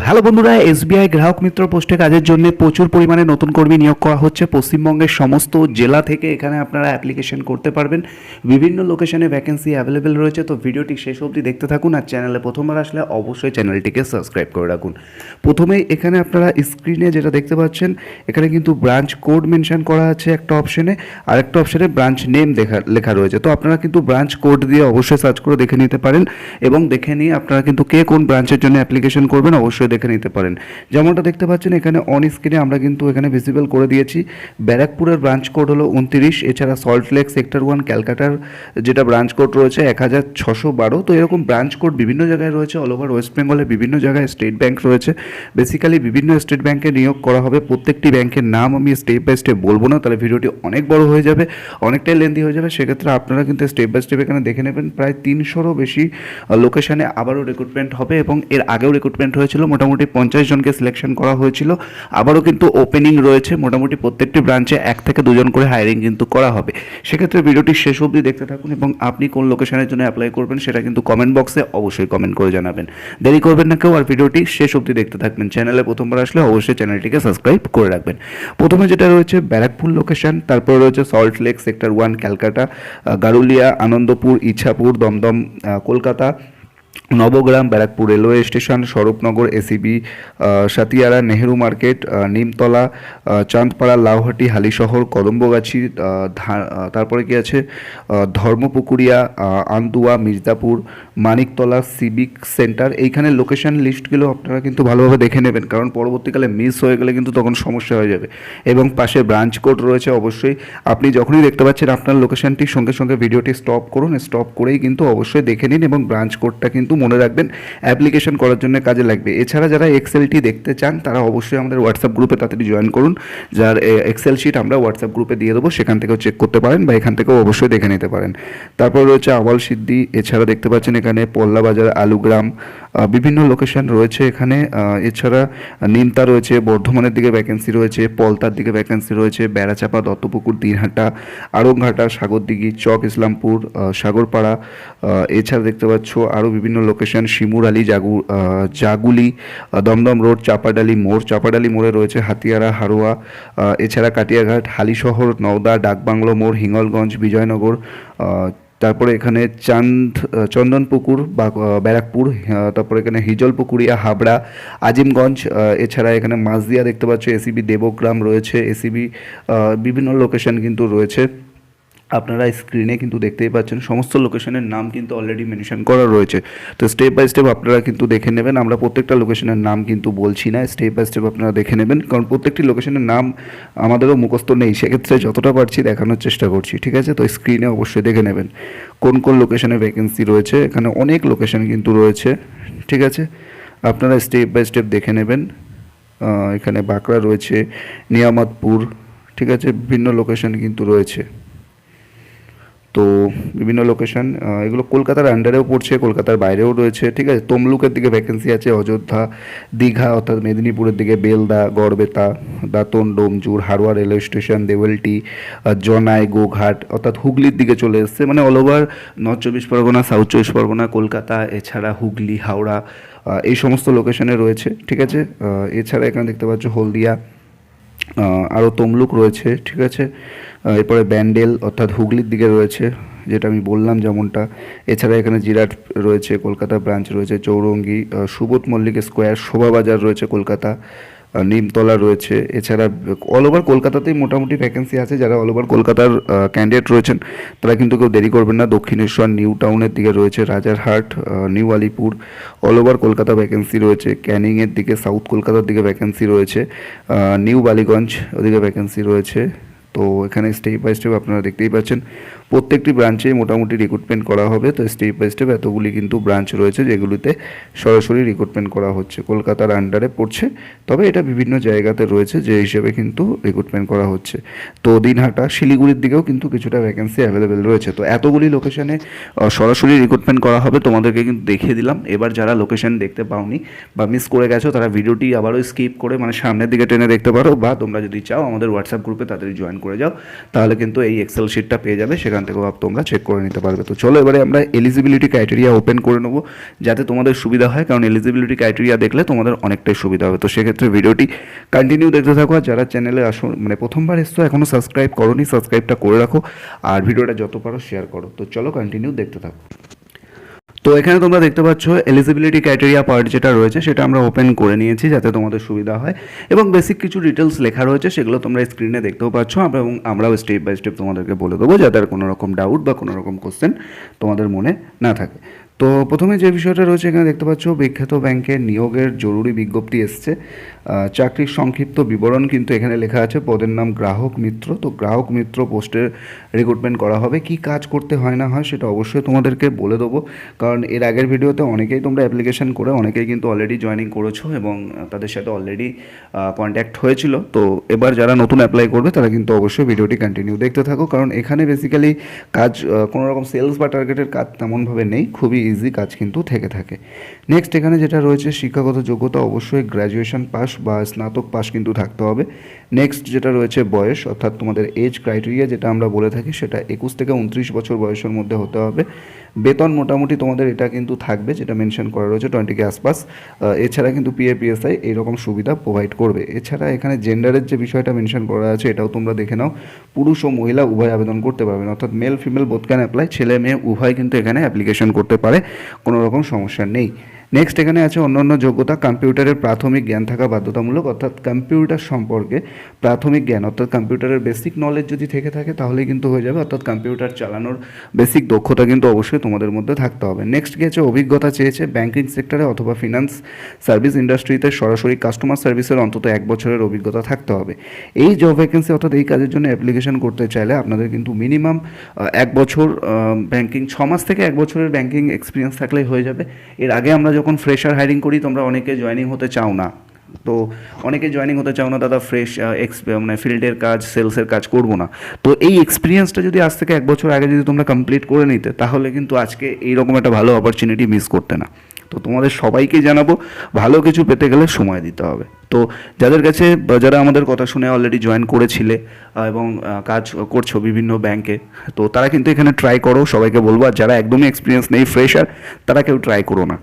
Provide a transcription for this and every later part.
Hello বন্ধুরা, SBI গ্রাহক মিত্র পোস্টে কাজের জন্য প্রচুর পরিমাণে নতুন কর্মী নিয়োগ করা হচ্ছে পশ্চিমবঙ্গের সমস্ত জেলা থেকে। এখানে আপনারা অ্যাপ্লিকেশন করতে পারবেন। বিভিন্ন লোকেশনে ভ্যাকেন্সি অ্যাভেলেবেল রয়েছে। তো ভিডিওটি শেষ অবধি দেখতে থাকুন, আর চ্যানেলে প্রথমবার আসলে অবশ্যই চ্যানেলটিকে সাবস্ক্রাইব করে রাখুন। প্রথমেই এখানে আপনারা স্ক্রিনে যেটা দেখতে পাচ্ছেন, এখানে কিন্তু ব্রাঞ্চ কোড মেনশন করা আছে একটা অপশনে, আর একটা অপশনে ব্রাঞ্চ নেম লেখা রয়েছে। তো আপনারা কিন্তু ব্রাঞ্চ কোড দিয়ে অবশ্যই সার্চ করে দেখে নিতে পারেন, এবং দেখে নিয়ে আপনারা কিন্তু কে কোন ব্রাঞ্চের জন্য অ্যাপ্লিকেশন করবেন অবশ্যই দেখে নিতে পারেন। যেমনটা দেখতে পাচ্ছেন এখানে অন স্ক্রিনে আমরা কিন্তু এখানে ভিজিবল করে দিয়েছি। ব্যারাকপুরের ব্রাঞ্চ কোড হলো 29। এছাড়া সল্টলেক সেক্টর 1 ক্যালকাটার যেটা ব্রাঞ্চ কোড রয়েছে 1612। তো এরকম ব্রাঞ্চ কোড বিভিন্ন জায়গায় রয়েছে, অল ওভার ওয়েস্ট বেঙ্গলে বিভিন্ন জায়গায় স্টেট ব্যাংক রয়েছে। বেসিক্যালি বিভিন্ন স্টেট ব্যাংকে নিয়োগ করা হবে। প্রত্যেকটি ব্যাংকের নাম আমি স্টেপ বাই স্টেপ বলবো না, তাহলে ভিডিওটি অনেক বড় হয়ে যাবে, অনেকটাই লেন্দি হয়ে যাবে। সেক্ষেত্রে আপনারা কিন্তু স্টেপ বাই স্টেপ এখানে দেখে নেবেন। প্রায় 300রও বেশি লোকেশনে আবারও রিক্রুটমেন্ট হবে, এবং এর আগেও রিক্রুটমেন্ট হয়েছিল, মোটামুটি 50 জনকে সিলেকশন করা হয়েছিল। আবারও কিন্তু ওপেনিং রয়েছে, মোটামুটি প্রত্যেকটি ব্রাঞ্চে 1 থেকে 2 জন করে হায়ারিং কিন্তু করা হবে। সেক্ষেত্রে ভিডিওটি শেষ অবধি দেখতে থাকুন, এবং আপনি কোন লোকেশনের জন্য অ্যাপ্লাই করবেন সেটা কিন্তু কমেন্ট বক্সে অবশ্যই কমেন্ট করে জানাবেন। দেরি করবেন না কেউ, আর ভিডিওটি শেষ অবধি দেখতে থাকবেন। চ্যানেলে প্রথমবার আসলে অবশ্যই চ্যানেলটিকে সাবস্ক্রাইব করে রাখবেন। প্রথমে যেটা রয়েছে ব্যারাকপুর লোকেশন, তারপরে রয়েছে Salt Lake sector 1 Calcutta, Garulia, Anandapur, Ichapur, Dumdum Kolkata, Nabagram, Barrackpore railway station, Swarupnagar, ACB, Satiara, Nehru market, Nimtala, Chandpara, Lauhati, Halisahar, Kadambagachhi, তারপরে কি আছে ধর্মপুকুরিয়া, আন্দুয়া, মির্জাপুর, মানিকতলা, সিভিক সেন্টার। এইখানে লোকেশন লিস্টগুলো আপনারা কিন্তু ভালোভাবে দেখে নেবেন, কারণ পরবর্তীকালে মিস হয়ে গেলে কিন্তু তখন সমস্যা হয়ে যাবে। এবং পাশে ব্রাঞ্চ কোড রয়েছে। অবশ্যই আপনি যখনই দেখতে পাচ্ছেন আপনার লোকেশনটি, সঙ্গে সঙ্গে ভিডিওটি স্টপ করুন, স্টপ করেই কিন্তু অবশ্যই দেখে নিন, এবং ব্রাঞ্চ কোডটা কিন্তু মনে রাখবেন, অ্যাপ্লিকেশন করার জন্য কাজে লাগবে। এছাড়া যারা এক্সেলটি দেখতে চান তারা অবশ্যই আমাদের হোয়াটসঅ্যাপ গ্রুপে তাড়াতাড়ি জয়েন করুন, যার এক্সেল শিট আমরা হোয়াটসঅ্যাপ গ্রুপে দিয়ে দেবো, সেখান থেকেও চেক করতে পারেন, বা এখান থেকেও অবশ্যই দেখে নিতে পারেন। তারপর রয়েছে আওয়াল সিদ্ধি। এছাড়া দেখতে পাচ্ছেন এখানে পল্লা বাজার, আলুগ্রাম, বিভিন্ন লোকেশন রয়েছে এখানে। এছাড়া নিমতা রয়েছে, বর্ধমানের দিকে ভ্যাকেন্সি রয়েছে, পলতার দিকে ভ্যাকেন্সি রয়েছে, বেড়াচাপা, দত্তপুকুর, দিনহাটা, আড়ংঘাটা, সাগরদিঘি, চক ইসলামপুর, সাগরপাড়া। এছাড়া দেখতে পাচ্ছ আরও বিভিন্ন লোকেশন, শিমুরালি, জাগুলি, দমদম রোড, চাপাডালি মোড়, চাপাডালি মোড়ে রয়েছে হাতিয়ারা, হারোয়া। এছাড়া কাটিয়াঘাট, হালিশহর, নওদা, ডাকবাংলো মোড়, হিঙ্গলগঞ্জ, বিজয়নগর। তারপরে এখানে চন্দনপুকুর বা ব্যারাকপুর, তারপরে এখানে হিজলপুকুরিয়া, হাবড়া, আজিমগঞ্জ। এছাড়া এখানে মাঝদিয়া দেখতে পাচ্ছ, এসিবি দেবগ্রাম রয়েছে, এসিবি বিভিন্ন লোকেশন কিন্তু রয়েছে। আপনারা স্ক্রিনে কিন্তু দেখতেই পাচ্ছেন সমস্ত লোকেশনের নাম কিন্তু অলরেডি মেনশন করা রয়েছে। তো স্টেপ বাই স্টেপ আপনারা কিন্তু দেখে নেবেন। আমরা প্রত্যেকটা লোকেশনের নাম কিন্তু বলছি না, স্টেপ বাই স্টেপ আপনারা দেখে নেবেন, কারণ প্রত্যেকটি লোকেশনের নাম আমাদেরও মুখস্থ নেই। সেক্ষেত্রে যতটা পারছি দেখানোর চেষ্টা করছি, ঠিক আছে? তো স্ক্রিনে অবশ্যই দেখে নেবেন কোন কোন লোকেশনে ভ্যাকেন্সি রয়েছে। এখানে অনেক লোকেশন কিন্তু রয়েছে, ঠিক আছে? আপনারা স্টেপ বাই স্টেপ দেখে নেবেন। এখানে বাঁকড়া রয়েছে, নিয়ামতপুর, ঠিক আছে? বিভিন্ন লোকেশন কিন্তু রয়েছে। তো বিভিন্ন লোকেশন, এগুলো কলকাতার আন্ডারেও পড়ছে, কলকাতার বাইরেও রয়েছে, ঠিক আছে? তমলুকের দিকে ভ্যাকেন্সি আছে, অযোধ্যা, দীঘা অর্থাৎ মেদিনীপুরের দিকে বেলদা, গড়বেতা, দাঁতন, ডোমজুর, হারোয়া রেলওয়ে স্টেশন, দেওয়ালটি, জনাই, গোঘাট অর্থাৎ হুগলির দিকে চলে এসছে, মানে all over north 24 Pargana, south 24 Pargana, Kolkata, এছাড়া হুগলি, হাওড়া, এই সমস্ত লোকেশনে রয়েছে, ঠিক আছে? এছাড়া এখানে দেখতে পাচ্ছ হলদিয়া, আরও তমলুক রয়েছে, ঠিক আছে? এরপরে ব্যান্ডেল অর্থাৎ হুগলির দিকে রয়েছে, যেটা আমি বললাম যেমনটা। এছাড়া এখানে জিরাট রয়েছে, কলকাতা ব্রাঞ্চ রয়েছে, চৌরঙ্গি, সুবোধ মল্লিক স্কোয়ার, শোভাবাজার রয়েছে কলকাতা, নিমতলা রয়েছে। এছাড়া অল ওভার কলকাতাতেই মোটামুটি ভ্যাকেন্সি আছে। যারা অল ওভার কলকাতার ক্যান্ডিডেট রয়েছেন তারা কিন্তু কেউ দেরি করবেন না। দক্ষিণেশ্বর, নিউ টাউনের দিকে রয়েছে, Rajarhat, New Alipore, all over Kolkata vacancy রয়েছে। ক্যানিংয়ের দিকে, সাউথ কলকাতার দিকে ভ্যাকেন্সি রয়েছে, নিউ বালিগঞ্জ ওদিকে ভ্যাকেন্সি রয়েছে। তো এখানে স্টেপ বাই স্টেপ আপনারা দেখতেই পাচ্ছেন প্রত্যেকটি ব্রাঞ্চে মোটামুটি রিক্রুটমেন্ট করা হবে। তো স্টেপ বাই স্টেপ এতগুলি কিন্তু ব্রাঞ্চ রয়েছে যেগুলিতে সরাসরি রিক্রুটমেন্ট করা হচ্ছে, কলকাতার আন্ডারে পড়ছে, তবে এটা বিভিন্ন জায়গাতে রয়েছে যে হিসেবে কিন্তু রিক্রুটমেন্ট করা হচ্ছে। তো দিনহাটা, শিলিগুড়ির দিকেও কিন্তু কিছুটা ভ্যাকেন্সি অ্যাভেলেবেল রয়েছে। তো এতগুলি লোকেশনে সরাসরি রিক্রুটমেন্ট করা হবে, তোমাদেরকে কিন্তু দেখিয়ে দিলাম। এবার যারা লোকেশন দেখতে পাওনি বা মিস করে গেছো তারা ভিডিওটি আবারও স্কিপ করে মানে সামনের দিকে টেনে দেখতে পারো, বা তোমরা যদি চাও আমাদের হোয়াটসঅ্যাপ গ্রুপে তাড়াতাড়ি জয়েন করে যাও, তাহলে কিন্তু এই এক্সেল শিটটা পেয়ে যাবে। সেখানে সেখান থেকেও তোমরা চেক করে নিতে পারবে। তো চলো এবারে আমরা এলিজিবিলিটি ক্রাইটেরিয়া ওপেন করে নেবো যাতে তোমাদের সুবিধা হয়, কারণ এলিজিবিলিটি ক্রাইটেরিয়া দেখলে তোমাদের অনেকটাই সুবিধা হবে। তো সেক্ষেত্রে ভিডিওটি কন্টিনিউ দেখতে থাকো, আর যারা চ্যানেলে আসো মানে প্রথমবার এসছো এখনও সাবস্ক্রাইব করোনি, সাবস্ক্রাইবটা করে রাখো আর ভিডিওটা যত পারো শেয়ার করো। তো চলো কন্টিনিউ দেখতে থাকো। তো এখানে তোমরা দেখতে পাচ্ছ এলিজিবিলিটি ক্রাইটেরিয়া পার্ট যেটা রয়েছে সেটা আমরা ওপেন করে নিয়েছি যাতে তোমাদের সুবিধা হয়, এবং বেসিক কিছু ডিটেলস লেখা রয়েছে সেগুলো তোমরা স্ক্রিনে দেখতেও পাচ্ছ, এবং আমরাও স্টেপ বাই স্টেপ তোমাদেরকে বলে দেবো যাতে আর কোনো রকম ডাউট বা কোনো রকম কোশ্চেন তোমাদের মনে না থাকে। তো প্রথমে যে বিষয়টা রয়েছে এখানে দেখতে পাচ্ছ বিখ্যাত ব্যাংকের নিয়োগের জরুরি বিজ্ঞপ্তি এসছে। চাকরির সংক্ষিপ্ত বিবরণ কিন্তু এখানে লেখা আছে, পদের নাম গ্রাহক মিত্র। তো গ্রাহক মিত্র পোস্টের রিক্রুটমেন্ট করা হবে, কি কাজ করতে হয় না হয় সেটা অবশ্যই তোমাদেরকে বলে দেবো, কারণ এর আগের ভিডিওতে অনেকেই তোমরা অ্যাপ্লিকেশন করে অনেকেই কিন্তু অলরেডি জয়েনিং করেছো এবং তাদের সাথে অলরেডি কন্ট্যাক্ট হয়েছিল। তো এবার যারা নতুন অ্যাপ্লাই করবে তারা কিন্তু অবশ্যই ভিডিওটি কন্টিনিউ দেখতে থাকো, কারণ এখানে বেসিক্যালি কাজ কোনো রকম সেলস বা টার্গেটের কাজ তেমনভাবে নেই, খুবই ইজি কাজ কিন্তু থেকে থাকে। নেক্সট এখানে যেটা রয়েছে শিক্ষাগত যোগ্যতা অবশ্যই গ্র্যাজুয়েশন পাস বা স্নাতক পাস কিন্তু থাকতে হবে। নেক্সট যেটা রয়েছে বয়স, অর্থাৎ তোমাদের এজ ক্রাইটেরিয়া যেটা আমরা বলে থাকি সেটা 21 থেকে 29 বছর বয়সের মধ্যে হতে হবে। বেতন মোটামুটি তোমাদের এটা কিন্তু থাকবে যেটা মেনশন করা রয়েছে 20K আশপাশ। এছাড়া কিন্তু PAPSI এইরকম সুবিধা প্রোভাইড করবে। এছাড়া এখানে জেন্ডারের যে বিষয়টা মেনশন করা আছে এটাও তোমরা দেখে নাও, পুরুষ ও মহিলা উভয় আবেদন করতে পারবেন, অর্থাৎ male female both can apply, ছেলে মেয়ে উভয় কিন্তু এখানে অ্যাপ্লিকেশন করতে পারে, কোনো রকম সমস্যা নেই। নেক্সট এখানে আছে অন্যান্য যোগ্যতা, কম্পিউটারের প্রাথমিক জ্ঞান থাকা বাধ্যতামূলক, অর্থাৎ কম্পিউটার সম্পর্কে প্রাথমিক জ্ঞান অর্থাৎ কম্পিউটারের বেসিক নলেজ যদি থেকে থাকে তাহলেই কিন্তু হয়ে যাবে, অর্থাৎ কম্পিউটার চালানোর বেসিক দক্ষতা কিন্তু অবশ্যই তোমাদের মধ্যে থাকতে হবে। নেক্সট গিয়েছে অভিজ্ঞতা চেয়েছে ব্যাংকিং সেক্টরে অথবা ফিনান্স সার্ভিস ইন্ডাস্ট্রিতে সরাসরি কাস্টমার সার্ভিসের অন্তত 1 বছরের অভিজ্ঞতা থাকতে হবে। এই জব ভ্যাকেন্সি অর্থাৎ এই কাজের জন্য অ্যাপ্লিকেশন করতে চাইলে আপনাদের কিন্তু মিনিমাম 1 বছর ব্যাংকিং 6 মাস থেকে 1 বছরের ব্যাংকিং এক্সপিরিয়েন্স থাকলেই হয়ে যাবে। এর আগে আমরা যখন ফ্রেশার হায়ারিং করি তোমরা অনেকে জয়েনিং হতে চাও না, তো অনেকে জয়েনিং হতে চাও না দাদা, ফ্রেশ মানে ফিল্ডের কাজ সেলসের কাজ করব না। তো এই এক্সপিরিয়েন্সটা যদি আজ থেকে 1 বছর আগে যদি তোমরা কমপ্লিট করে নিতে তাহলে কিন্তু আজকে এইরকম একটা ভালো অপরচুনিটি মিস করতে না। তো তোমাদের সবাইকে জানাবো ভালো কিছু পেতে গেলে সময় দিতে হবে। তো যাদের কাছে যারা আমাদের কথা শুনে অলরেডি জয়েন করেছিলে এবং কাজ করছো বিভিন্ন ব্যাংকে, তো তারা কিন্তু এখানে ট্রাই করো, সবাইকে বলবো। আর যারা একদমই এক্সপিরিয়েন্স নেই ফ্রেশার তারা কেউ ট্রাই করো না,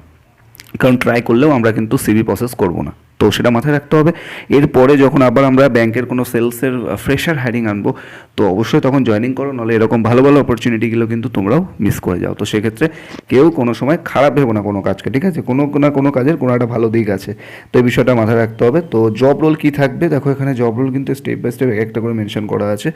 কারণ ট্রাই করলেও আমরা কিন্তু সিভি প্রসেস করব না, তো সেটা মাথায় রাখতে হবে। এরপরে যখন আবার আমরা ব্যাংকের কোনো সেলসের ফ্রেশার হায়ারিং আনবো তো অবশ্যই তখন জয়েনিং করো, নাহলে এরকম ভালো ভালো অপরচুনিটিগুলো কিন্তু তোমরাও মিস করে যাও। তো সেক্ষেত্রে কেউ কোনো সময় খারাপ ভেবো না কোনো কাজকে, ঠিক আছে? কোনো না কোনো কাজের কোনো একটা ভালো দিক আছে, তো এই বিষয়টা মাথায় রাখতে হবে। তো জব রোল কী থাকবে দেখো, এখানে জব রোল কিন্তু স্টেপ বাই স্টেপ একটা করে মেনশন করা আছে।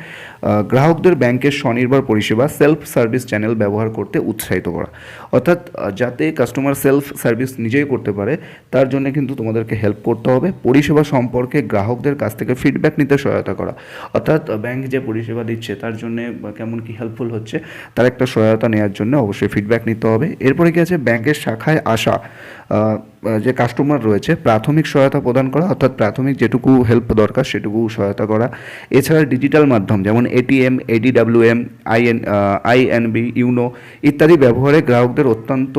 গ্রাহকদের ব্যাংকের স্বনির্ভর পরিষেবা সেলফ সার্ভিস চ্যানেল ব্যবহার করতে উৎসাহিত করা, অর্থাৎ যাতে কাস্টমার সেলফ সার্ভিস নিজেই করতে পারে তার জন্য কিন্তু তোমাদেরকে হেল্প করতে হবে। পরিষেবা সম্পর্কে গ্রাহকদের কাছ থেকে ফিডব্যাক নিতে সহায়তা করা, অর্থাৎ ব্যাংক যে পরিষেবা দিচ্ছে তার জন্য কেমন কি হেল্পফুল হচ্ছে তার একটা সহায়তা নেওয়ার জন্য অবশ্যই ফিডব্যাক নিতে হবে। এরপরে কি আছে, ব্যাংকের শাখায় আসা যে কাস্টমার রয়েছে প্রাথমিক সহায়তা প্রদান করা, অর্থাৎ প্রাথমিক যেটুকু হেল্প দরকার সেটুকু সহায়তা করা। এছাড়া ডিজিটাল মাধ্যম যেমন ATM, ADWM, INB, ইউনো ইত্যাদি ব্যবহারে গ্রাহকদের অত্যন্ত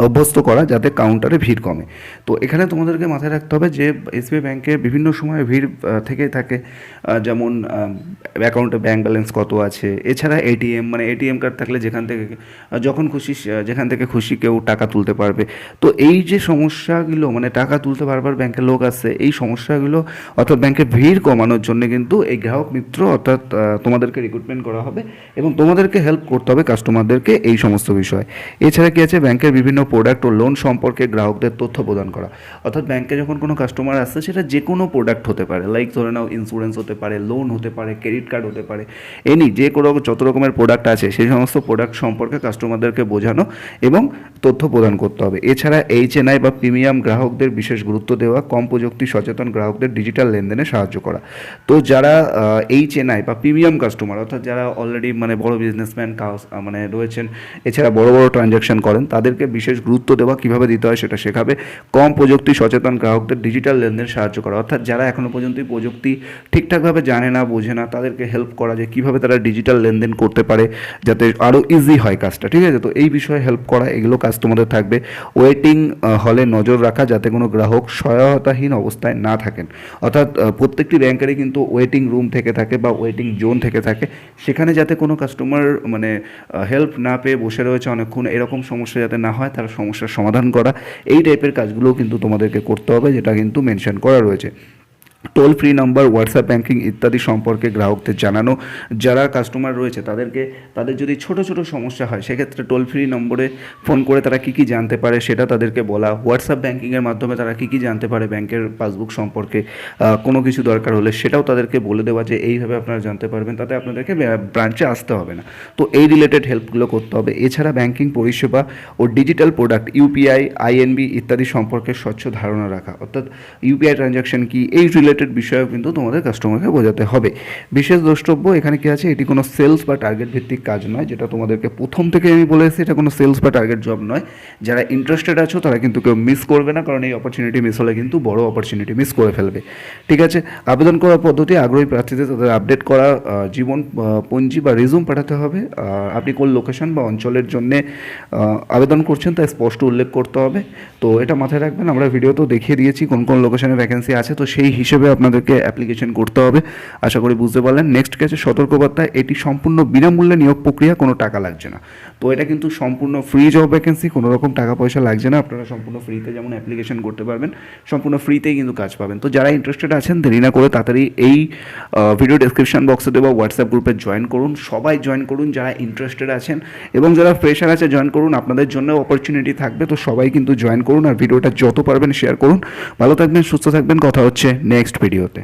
অভ্যস্ত করা যাতে কাউন্টারে ভিড় কমে। তো এখানে তোমাদেরকে মাথায় রাখতে হবে যে SBI ব্যাংকে বিভিন্ন সময় ভিড় থেকে থাকে, যেমন অ্যাকাউন্টে ব্যাংক ব্যালেন্স কত আছে, এছাড়া ATM মানে ATM কার্ড থাকলে যেখান থেকে যখন খুশি যেখান থেকে খুশি কেউ টাকা তুলতে পারবে। তো এই যে সমস্যাগুলো মানে টাকা তুলতে বারবার ব্যাংকের লোক আসছে, এই সমস্যাগুলো অর্থাৎ ব্যাংকের ভিড় কমানোর জন্য কিন্তু এই গ্রাহক মিত্র অর্থাৎ তোমাদেরকে রিক্রুটমেন্ট করা হবে এবং তোমাদেরকে হেল্প করতে হবে কাস্টমারদেরকে এই সমস্ত বিষয়। এছাড়া কি আছে, ব্যাংকের বিভিন্ন প্রোডাক্ট ও লোন সম্পর্কে গ্রাহকদের তথ্য প্রদান করা, অর্থাৎ ব্যাংকে যখন কোনো কাস্টমার আসছে সেটা যে কোনো প্রোডাক্ট হতে পারে, লাইক ধরে নাও ইন্স্যুরেন্স হতে পারে, লোন হতে পারে, ক্রেডিট কার্ড হতে পারে, যে কোনো যত রকমের প্রোডাক্ট আছে সেই সমস্ত প্রোডাক্ট সম্পর্কে কাস্টমারদেরকে বোঝানো এবং তথ্য প্রদান করতে হবে। এছাড়া HNI বা প্রিমিয়াম গ্রাহকদের বিশেষ গুরুত্ব দেওয়া, কম প্রযুক্তি সচেতন গ্রাহকদের ডিজিটাল লেনদেনে সাহায্য করা। তো যারা HNI বা প্রিমিয়াম কাস্টমার অর্থাৎ যারা অলরেডি মানে বড় বিজনেসম্যান মানে রয়েছেন, এছাড়া বড় বড় ট্রানজ্যাকশন করেন, তাদেরকে বিশেষ গুরুত্ব দেওয়া, কীভাবে দিতে হয় সেটা শেখাবে। কম প্রযুক্তি সচেতন গ্রাহকদের ডিজিটাল লেনদেন সাহায্য করা, অর্থাৎ যারা এখনও পর্যন্ত প্রযুক্তি ঠিকঠাকভাবে জানে না, বোঝে না, তাদেরকে হেল্প করা যে কীভাবে তারা ডিজিটাল লেনদেন করতে পারে যাতে আরও ইজি হয় কাজটা, ঠিক আছে। তো এই বিষয়ে হেল্প করা, এগুলো কাজ তোমাদের থাকবে। ওয়েটিং হলে নজর রাখা যাতে কোনো গ্রাহক সহায়তাহীন অবস্থায় না থাকেন, অর্থাৎ প্রত্যেকটি ব্যাংকেরই কিন্তু ওয়েটিং রুম থেকে থাকে বা ওয়েটিং জোন থেকে থাকে, সেখানে যাতে কোনো কাস্টমার মানে হেল্প না পেয়ে বসে রয়েছে অনেকক্ষণ, এরকম সমস্যা যাতে না হয়, তার সমস্যার সমাধান করা, এই টাইপের কাজগুলোও কিন্তু তোমাদেরকে করতে হবে, যেটা কিন্তু মেনশন করা রয়েছে। Toll free number, WhatsApp banking ইত্যাদি সম্পর্কে গ্রাহকদের জানানো, যারা কাস্টমার রয়েছে তাদের যদি ছোট ছোট সমস্যা হয় সেক্ষেত্রে টোল ফ্রি নম্বরে ফোন করে তারা কী কী জানতে পারে সেটা তাদেরকে বলা। হোয়াটসঅ্যাপ ব্যাংকিংয়ের মাধ্যমে তারা কী কী জানতে পারে ব্যাংকের পাসবুক সম্পর্কে, কোনো কিছু দরকার হলে সেটাও তাদেরকে বলে দেওয়া যে এইভাবে আপনারা জানতে পারবেন, তাতে আপনাদেরকে ব্রাঞ্চে আসতে হবে না। তো এই রিলেটেড হেল্পগুলো করতে হবে। এছাড়া ব্যাংকিং পরিষেবা ও ডিজিটাল প্রোডাক্ট ইউপিআই, আইএনবি ইত্যাদি সম্পর্কে স্বচ্ছ ধারণা রাখা, অর্থাৎ ইউপিআই ট্রানজ্যাকশন কি, এই রিলেটেড বিষয়েও কিন্তু তোমাদের কাস্টমারকে বোঝাতে হবে। বিশেষ দ্রষ্টব্য এখানে কি আছে, এটি কোনো সেলস বা টার্গেট ভিত্তিক কাজ নয়, যেটা তোমাদেরকে প্রথম থেকে আমি বলে এসেছি, এটা কোনো সেলস বা টার্গেট জব নয়। যারা ইন্টারেস্টেড আছো তারা কিন্তু কেউ মিস করবে না, কারণ এই অপরচুনিটি মিস হলে কিন্তু বড় অপরচুনিটি মিস করে ফেলবে, ঠিক আছে। আবেদন করার পদ্ধতি, আগ্রহী প্রার্থীদের তাদের আপডেট করা জীবন পঞ্জি বা রিজুম পাঠাতে হবে। আপনি কোন লোকেশন বা অঞ্চলের জন্যে আবেদন করছেন তা স্পষ্ট উল্লেখ করতে হবে। তো এটা মাথায় রাখবেন, আমরা ভিডিওতেও দেখিয়ে দিয়েছি কোন কোন লোকেশনে ভ্যাকেন্সি আছে, তো সেই হিসেবে আপনাদেরকে অ্যাপ্লিকেশন করতে হবে। আশা করি বুঝতে পারলেন। নেক্সট গেছে সতর্কবার্তা, এটি সম্পূর্ণ বিনামূল্যে নিয়োগ প্রক্রিয়া, কোনো টাকা লাগছে না। তো এটা কিন্তু সম্পূর্ণ ফ্রি জব ভ্যাকেন্সি, কোনো রকম টাকা পয়সা লাগছে না, আপনারা সম্পূর্ণ ফ্রিতে যেমন অ্যাপ্লিকেশন করতে পারবেন, সম্পূর্ণ ফ্রিতেই কিন্তু কাজ পাবেন। তো যারা ইন্টারেস্টেড আছেন দেরি না করে তাড়াতাড়ি এই ভিডিও ডেসক্রিপশন বক্সে দেওয়া হোয়াটসঅ্যাপ গ্রুপে জয়েন করুন, সবাই জয়েন করুন যারা ইন্টারেস্টেড আছেন, এবং যারা ফ্রেশার আছে জয়েন করুন, আপনাদের জন্য অপরচুনিটি থাকবে। তো সবাই কিন্তু জয়েন করুন আর ভিডিওটা যত পারবেন শেয়ার করুন। ভালো থাকবেন, সুস্থ থাকবেন, কথা হচ্ছে নেক্সট ভিডিওতে।